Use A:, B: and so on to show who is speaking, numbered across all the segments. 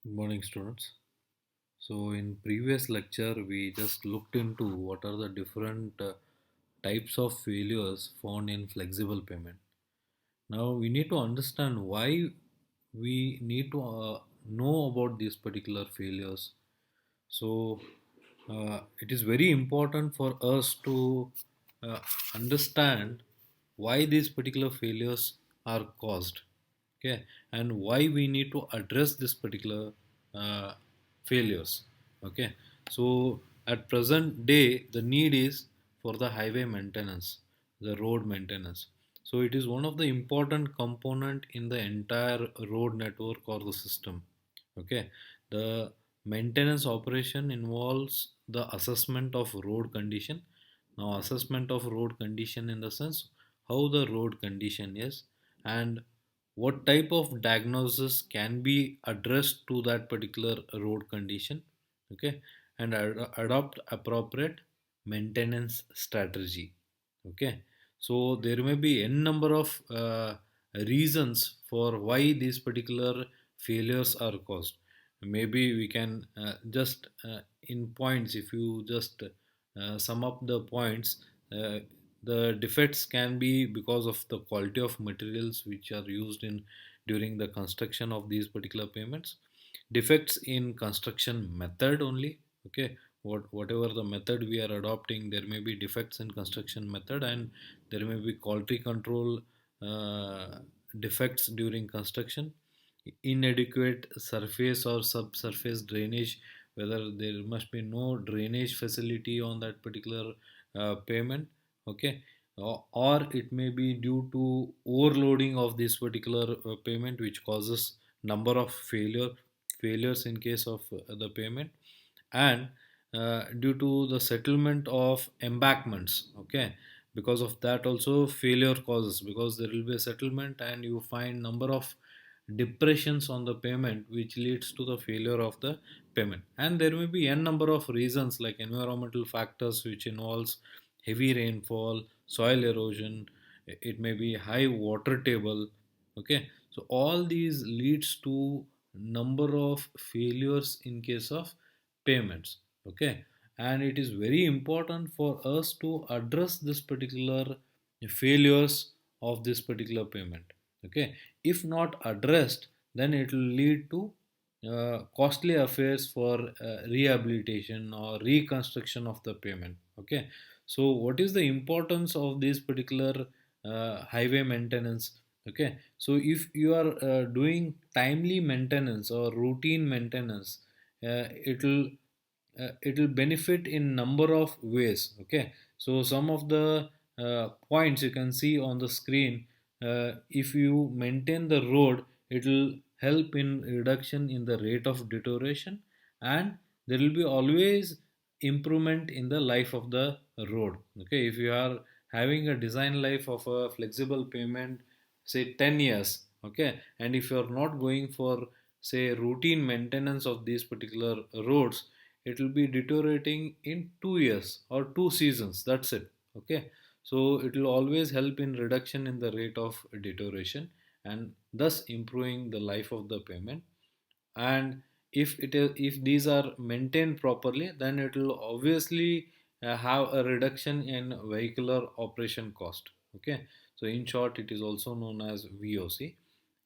A: Good morning, students. So, in previous lecture, we just looked into what are the different types of failures found in flexible payment. Now, we need to understand why we need to know about these particular failures. So, it is very important for us to uh, understand why these particular failures are caused, okay, and why we need to address this particular uh, failures, okay. So, at present day, the need is for the highway maintenance, the road maintenance. So, it is one of the important component in the entire road network or the system. Okay, the maintenance operation involves the assessment of road condition. Now, assessment of road condition in the sense how the road condition is and what type of diagnosis can be addressed to that particular road condition. Okay, and adopt appropriate maintenance strategy. Okay, so there may be n number of reasons for why these particular failures are caused. Maybe we can just in points, if you just sum up the points, the defects can be because of the quality of materials which are used in during the construction of these particular payments, defects in construction method only. Okay, whatever the method we are adopting, there may be defects in construction method, and there may be quality control uh, defects during construction, inadequate surface or subsurface drainage, whether there must be no drainage facility on that particular payment. Okay, or it may be due to overloading of this particular payment, which causes number of failures in case of the payment, and due to the settlement of embankments. Okay, because of that also failure causes, because there will be a settlement and you find number of depressions on the payment, which leads to the failure of the payment. And there may be n number of reasons like environmental factors, which involves heavy rainfall, soil erosion, it may be high water table. Okay, so all these leads to number of failures in case of payments. Okay, and it is very important for us to address this particular failures of this particular payment. Okay, if not addressed, then it will lead to costly affairs for rehabilitation or reconstruction of the payment. Okay, so what is the importance of this particular highway maintenance? Okay, so if you are doing timely maintenance or routine maintenance, it will benefit in number of ways. Okay, so some of the points you can see on the screen. If you maintain the road, it will help in reduction in the rate of deterioration, and there will be always improvement in the life of the road. Okay, if you are having a design life of a flexible payment, say 10 years, okay, and if you are not going for say routine maintenance of these particular roads, it will be deteriorating in 2 years or 2 seasons, that's it. Okay, so it will always help in reduction in the rate of deterioration, and thus improving the life of the payment. And if these are maintained properly, then it will obviously have a reduction in vehicular operation cost. Okay, so in short, it is also known as VOC.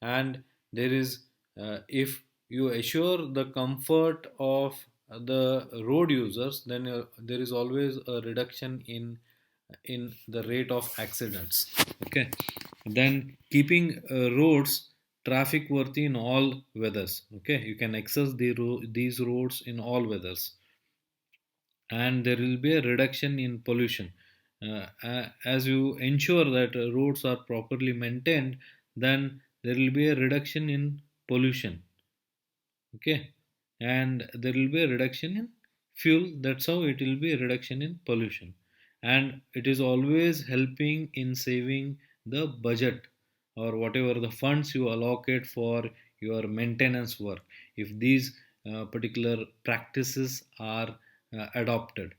A: And there is if you assure the comfort of the road users, then there is always a reduction in the rate of accidents. Okay, then keeping roads traffic worthy in all weathers. Okay, you can access these roads in all weathers, and there will be a reduction in pollution. As you ensure that roads are properly maintained, then there will be a reduction in pollution. Okay, and there will be a reduction in fuel. That's how it will be a reduction in pollution, and it is always helping in saving the budget or whatever the funds you allocate for your maintenance work, if these particular practices are adopted.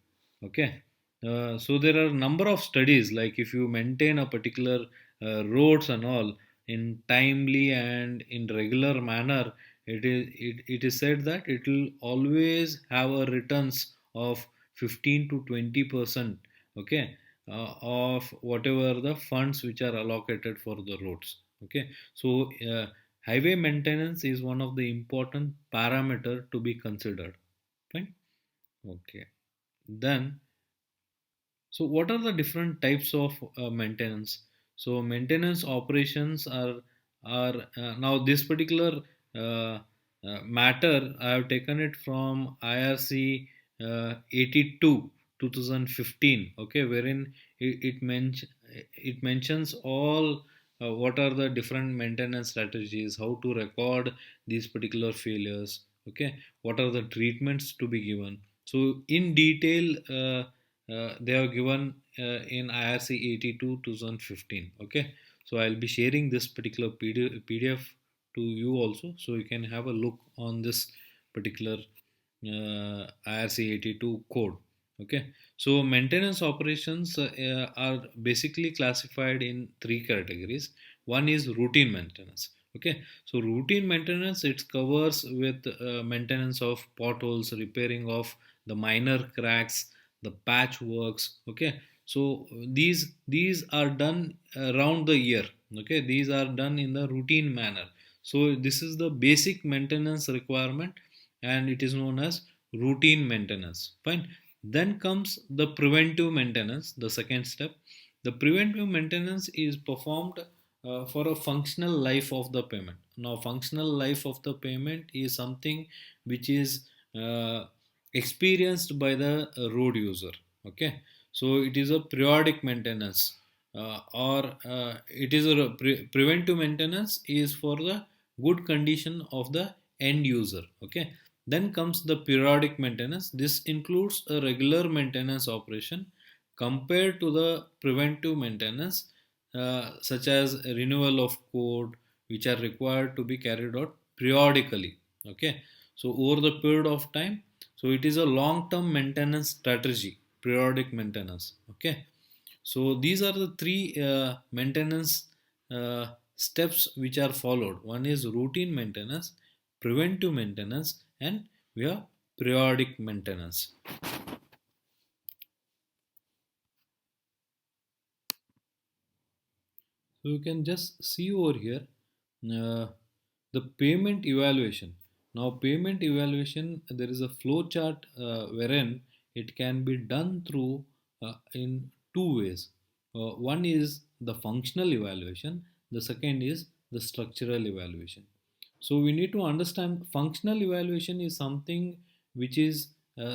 A: Okay, so there are number of studies, like if you maintain a particular roads and all in timely and in regular manner, it is said that it will always have a returns of 15 to 20%, okay, of whatever the funds which are allocated for the roads. Okay, so highway maintenance is one of the important parameter to be considered. Fine. Okay. Then, so, what are the different types of maintenance? So, maintenance operations are now this particular matter. I have taken it from IRC 82 2015. Okay, wherein it mentions all what are the different maintenance strategies, how to record these particular failures. Okay, what are the treatments to be given? So, in detail. They are given in IRC 82 2015. Okay, so I'll be sharing this particular PDF to you also, so you can have a look on this particular IRC 82 code. Okay, so maintenance operations are basically classified in three categories. One is routine maintenance. Okay, so routine maintenance, it covers with maintenance of potholes, repairing of the minor cracks, the patch works. Okay, so these are done around the year. Okay, these are done in the routine manner. So this is the basic maintenance requirement, and it is known as routine maintenance. Fine. Then comes the preventive maintenance, the second step. The preventive maintenance is performed for a functional life of the payment. Now, functional life of the payment is something which is experienced by the road user. Okay, so it is a periodic maintenance, or it is a preventive maintenance is for the good condition of the end user. Okay, then comes the periodic maintenance. This includes a regular maintenance operation compared to the preventive maintenance, such as renewal of code, which are required to be carried out periodically. Okay, so over the period of time, so it is a long term maintenance strategy, periodic maintenance. Okay, so these are the three maintenance steps which are followed. One is routine maintenance, preventive maintenance, and we have periodic maintenance. So you can just see over here uh, the payment evaluation. Now, payment evaluation, there is a flow chart wherein it can be done through in two ways. One is the functional evaluation, the second is the structural evaluation. So we need to understand functional evaluation is something which is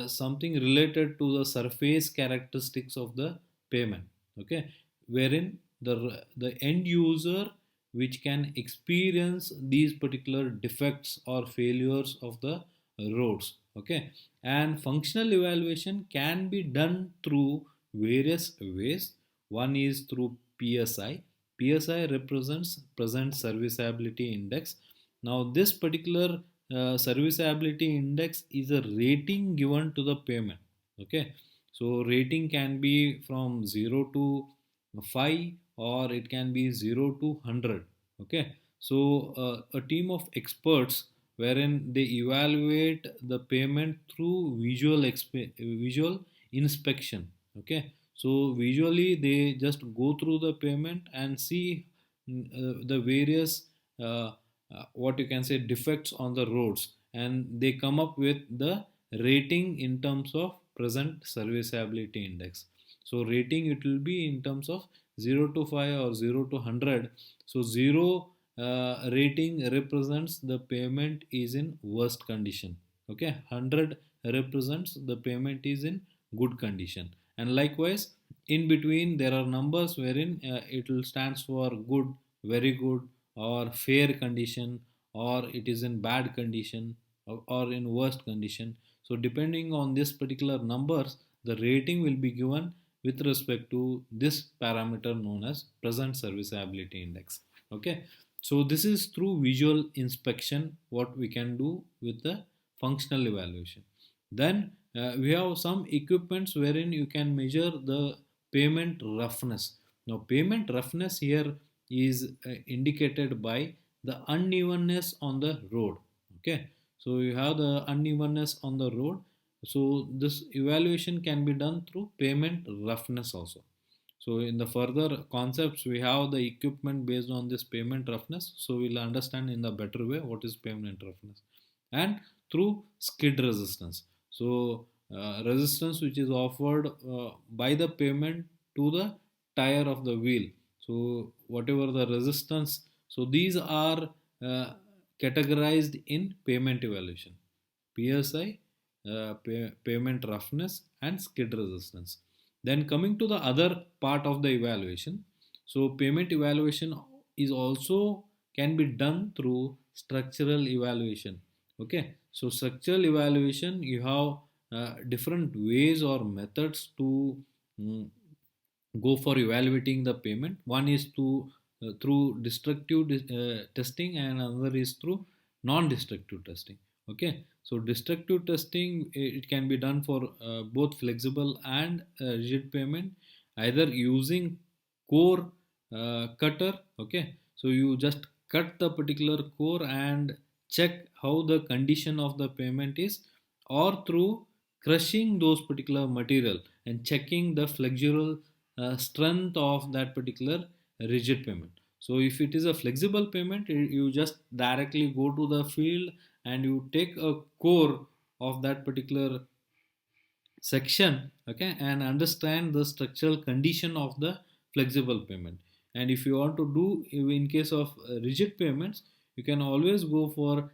A: something related to the surface characteristics of the payment. Okay, wherein the end user which can experience these particular defects or failures of the roads. Okay, and functional evaluation can be done through various ways. One is through PSI. PSI represents present serviceability index. Now this particular serviceability index is a rating given to the payment. Okay, so rating can be from 0 to 5, or it can be 0 to 100. Okay, so a team of experts wherein they evaluate the payment through visual inspection. Okay, so visually they just go through the payment and see the various what you can say defects on the roads, and they come up with the rating in terms of present serviceability index. So rating, it will be in terms of 0 to 5 or 0 to 100. So 0 rating represents the payment is in worst condition. Okay, 100 represents the payment is in good condition. And likewise, in between there are numbers wherein it will stands for good, very good, or fair condition, or it is in bad condition, or in worst condition. So depending on this particular numbers, the rating will be given with respect to this parameter known as present serviceability index. Okay, so this is through visual inspection what we can do with the functional evaluation. Then we have some equipments wherein you can measure the payment roughness. Now payment roughness here is indicated by the unevenness on the road. Okay, so you have the unevenness on the road. So this evaluation can be done through pavement roughness also. So in the further concepts, we have the equipment based on this pavement roughness. So we'll understand in the better way what is pavement roughness, and through skid resistance. So resistance which is offered by the pavement to the tire of the wheel. So whatever the resistance, so these are uh, categorized in pavement evaluation: PSI, pavement roughness, and skid resistance. Then coming to the other part of the evaluation, so pavement evaluation is also can be done through structural evaluation. Okay, so structural evaluation, you have different ways or methods to mm, go for evaluating the payment. One is to through destructive testing, and another is through non-destructive testing. Okay, so destructive testing, it can be done for both flexible and rigid payment, either using core cutter. Okay, so you just cut the particular core and check how the condition of the payment is, or through crushing those particular material and checking the flexural strength of that particular rigid payment. So if it is a flexible payment, you just directly go to the field and you take a core of that particular section, okay, and understand the structural condition of the flexible payment. And if you want to do in case of rigid payments, you can always go for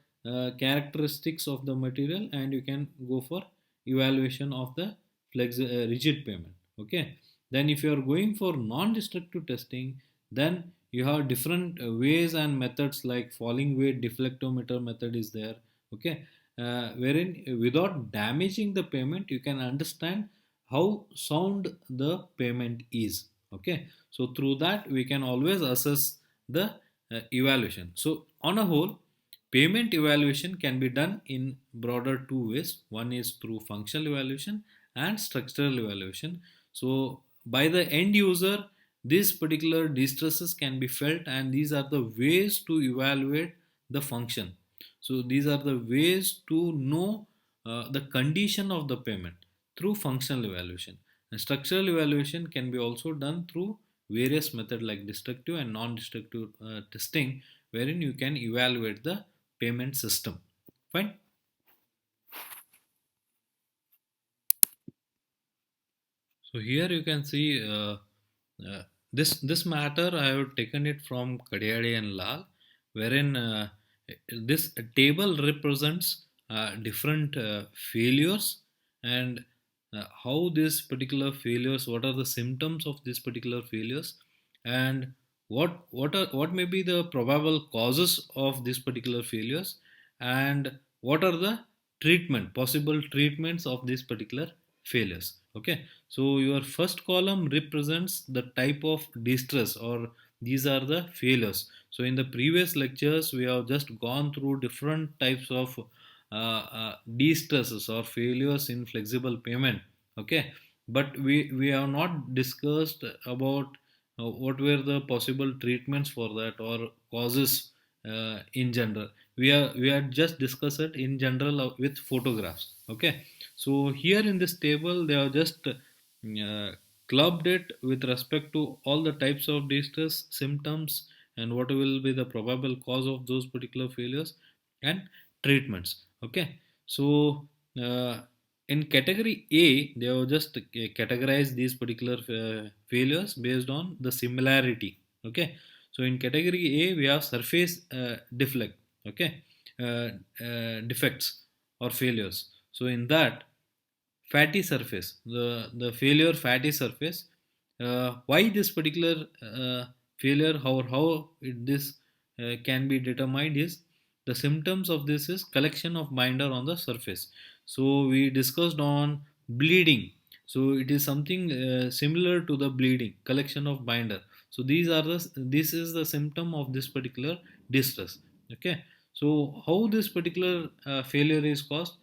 A: characteristics of the material, and you can go for evaluation of the rigid payment. Okay, then if you are going for non-destructive testing, then you have different ways and methods, like falling weight deflectometer method is there. Okay, wherein without damaging the payment, you can understand how sound the payment is. Okay, so through that we can always assess the evaluation. So on a whole, payment evaluation can be done in broader two ways. One is through functional evaluation and structural evaluation. So by the end user, these particular distresses can be felt, and these are the ways to evaluate the function. So these are the ways to know the condition of the payment through functional evaluation. And structural evaluation can be also done through various methods like destructive and non-destructive testing, wherein you can evaluate the payment system. Fine. So here you can see this matter. I have taken it from Kadiade and Lal, wherein this table represents different failures, and how these particular failures, what are the symptoms of these particular failures, and what may be the probable causes of these particular failures, and what are the treatment possible treatments of these particular failures. Okay, so your first column represents the type of distress, or these are the failures. So in the previous lectures, we have just gone through different types of distresses or failures in flexible payment. Okay, but we have not discussed about what were the possible treatments for that, or causes in general. We are just discussed it in general with photographs. Okay, so here in this table, they have just clubbed it with respect to all the types of distress symptoms, and what will be the probable cause of those particular failures and treatments. Okay, so in category A, they have just categorized these particular failures based on the similarity. Okay, so in category A, we have surface deflect. Okay, defects or failures. So in that, fatty surface, the failure fatty surface, why this particular failure, how this can be determined is, the symptoms of this is collection of binder on the surface. So we discussed on bleeding. So it is something similar to the bleeding, collection of binder. So this is the symptom of this particular distress. Okay, so how this particular failure is caused.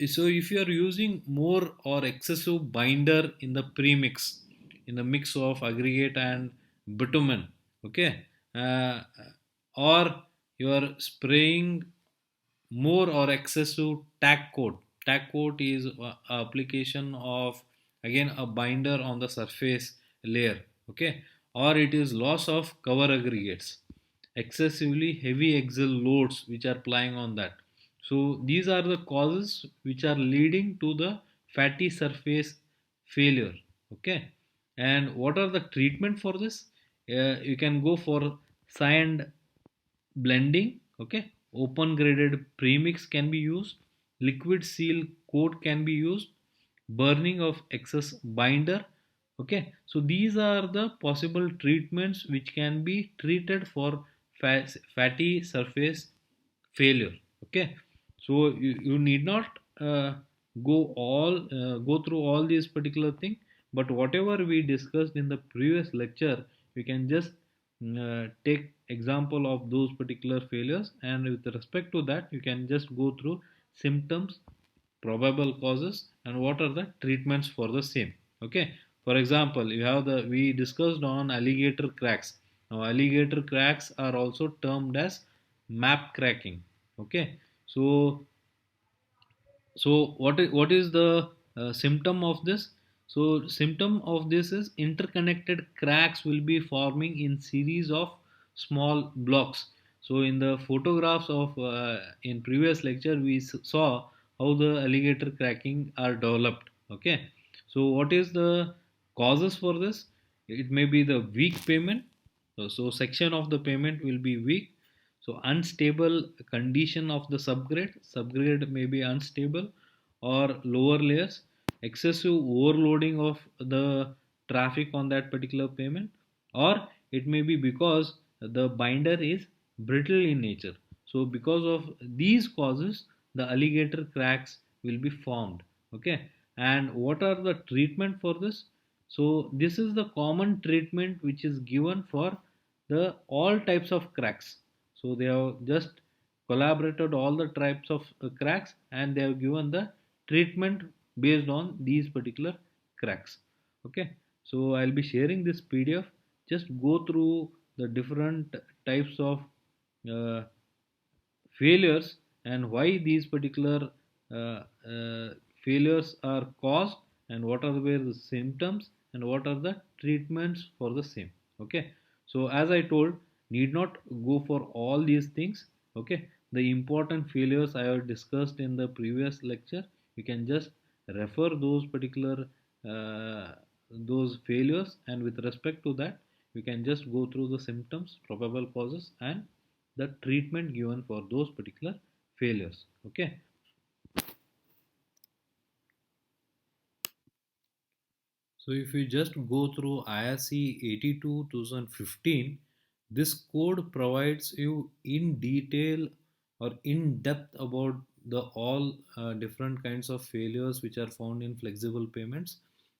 A: So if you are using more or excessive binder in the premix, in the mix of aggregate and bitumen, okay, or you are spraying more or excessive tack coat. Tack coat is application of again a binder on the surface layer, okay, or it is loss of cover aggregates, excessively heavy axle loads which are plying on that. So these are the causes which are leading to the fatty surface failure, okay. And what are the treatment for this? You can go for sand blending, okay, open graded premix can be used, liquid seal coat can be used, burning of excess binder, okay. So these are the possible treatments which can be treated for fatty surface failure, okay. So you need not go through all these particular thing, but whatever we discussed in the previous lecture, we can just take example of those particular failures, and with respect to that you can just go through symptoms, probable causes, and what are the treatments for the same, okay. For example, you have the we discussed on alligator cracks. Now alligator cracks are also termed as map cracking, okay. So what is the symptom of this? So symptom of this is interconnected cracks will be forming in series of small blocks. So in the photographs of in previous lecture we saw how the alligator cracking are developed, okay. So what is the causes for this? It may be the weak pavement. So section of the pavement will be weak. So unstable condition of the subgrade may be unstable, or lower layers, excessive overloading of the traffic on that particular pavement, or it may be because the binder is brittle in nature. So because of these causes the alligator cracks will be formed, okay. And what are the treatment for this? So this is the common treatment which is given for the all types of cracks. So they have just collaborated all the types of cracks, and they have given the treatment based on these particular cracks, okay. So I'll be sharing this PDF. Just go through the different types of uh, failures, and why these particular uh, uh, failures are caused, and what are the symptoms, and what are the treatments for the same, okay. So as I told, need not go for all these things, okay. The important failures I have discussed in the previous lecture, you can just refer those particular uh, those failures, and with respect to that we can just go through the symptoms, probable causes, and the treatment given for those particular failures, okay. So if you just go through IRC 82 2015, this code provides you in detail or in depth about the all different kinds of failures which are found in flexible payments.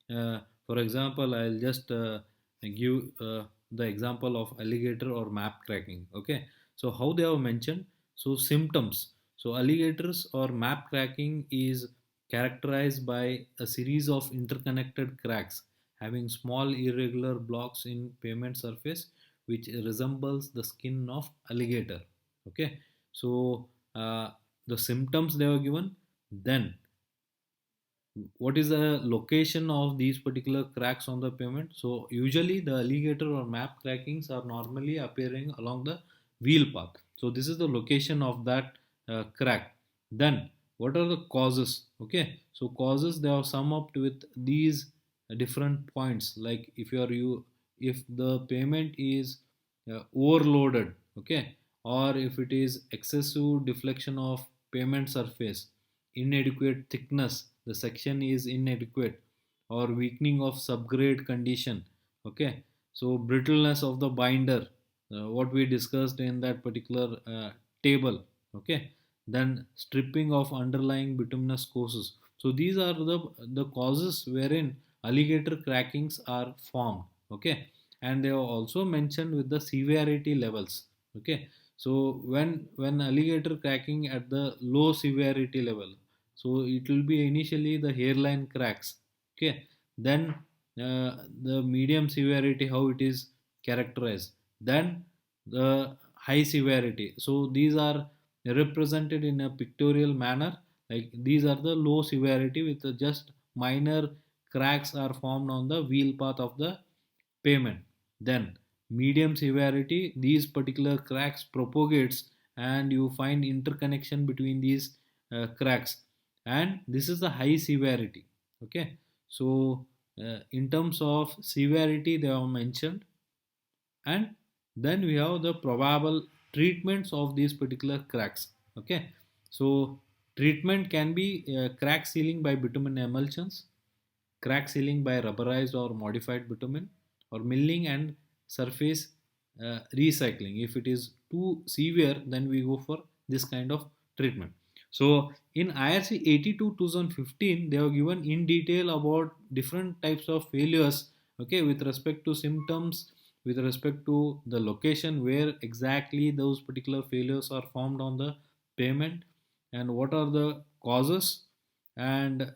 A: For example, I'll just give the example of alligator or map cracking. Okay, so how they have mentioned. So symptoms. So alligators or map cracking is characterized by a series of interconnected cracks having small irregular blocks in pavement surface which resembles the skin of alligator, okay. So the symptoms they were given. Then what is the location of these particular cracks on the pavement? So usually the alligator or map crackings are normally appearing along the wheel path. So this is the location of that crack. Then what are the causes? Okay, so causes they are sum up with these different points. Like if the pavement is overloaded, okay, or if it is excessive deflection of pavement surface, inadequate thickness, the section is inadequate, or weakening of subgrade condition, okay. So brittleness of the binder, what we discussed in that particular table, okay. Then stripping of underlying bituminous courses. So these are the causes wherein alligator crackings are formed, okay. And they are also mentioned with the severity levels, okay. So when alligator cracking at the low severity level, so it will be initially the hairline cracks, okay. Then the medium severity, how it is characterized. Then the high severity. So these are represented in a pictorial manner. Like these are the low severity with just minor cracks are formed on the wheel path of the pavement. Then medium severity, these particular cracks propagates and you find interconnection between these cracks, and this is the high severity. Okay, so in terms of severity they are mentioned, and then we have the probable treatments of these particular cracks. Okay, so treatment can be crack sealing by bitumen emulsions, crack sealing by rubberized or modified bitumen, or milling and surface recycling. If it is too severe, then we go for this kind of treatment. So in IRC 82 2015, they have given in detail about different types of failures. Okay, with respect to symptoms, with respect to the location where exactly those particular failures are formed on the pavement, and what are the causes, and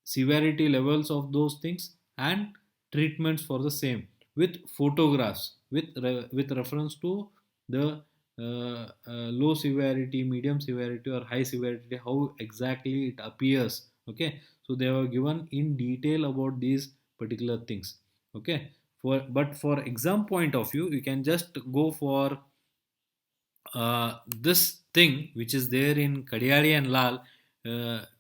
A: severity levels of those things, and treatments for the same, with photographs with reference to the low severity, medium severity, or high severity, how exactly it appears. Okay, so they were given in detail about these particular things. Okay, but for exam point of view, you can just go for this thing which is there in Kadiyari and Lal,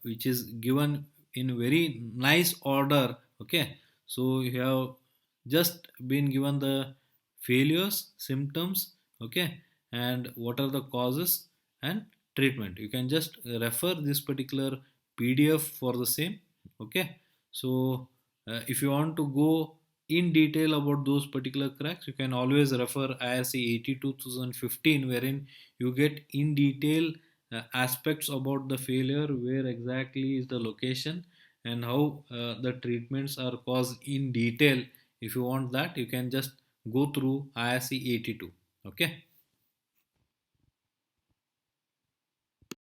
A: which is given in very nice order. Okay, so you have just been given the failures, symptoms, okay, and what are the causes and treatment. You can just refer this particular PDF for the same. Okay, so if you want to go in detail about those particular cracks, you can always refer IRC 82 2015, wherein you get in detail aspects about the failure, where exactly is the location, and how the treatments are caused in detail. If you want that, you can just go through IRC 82. Okay.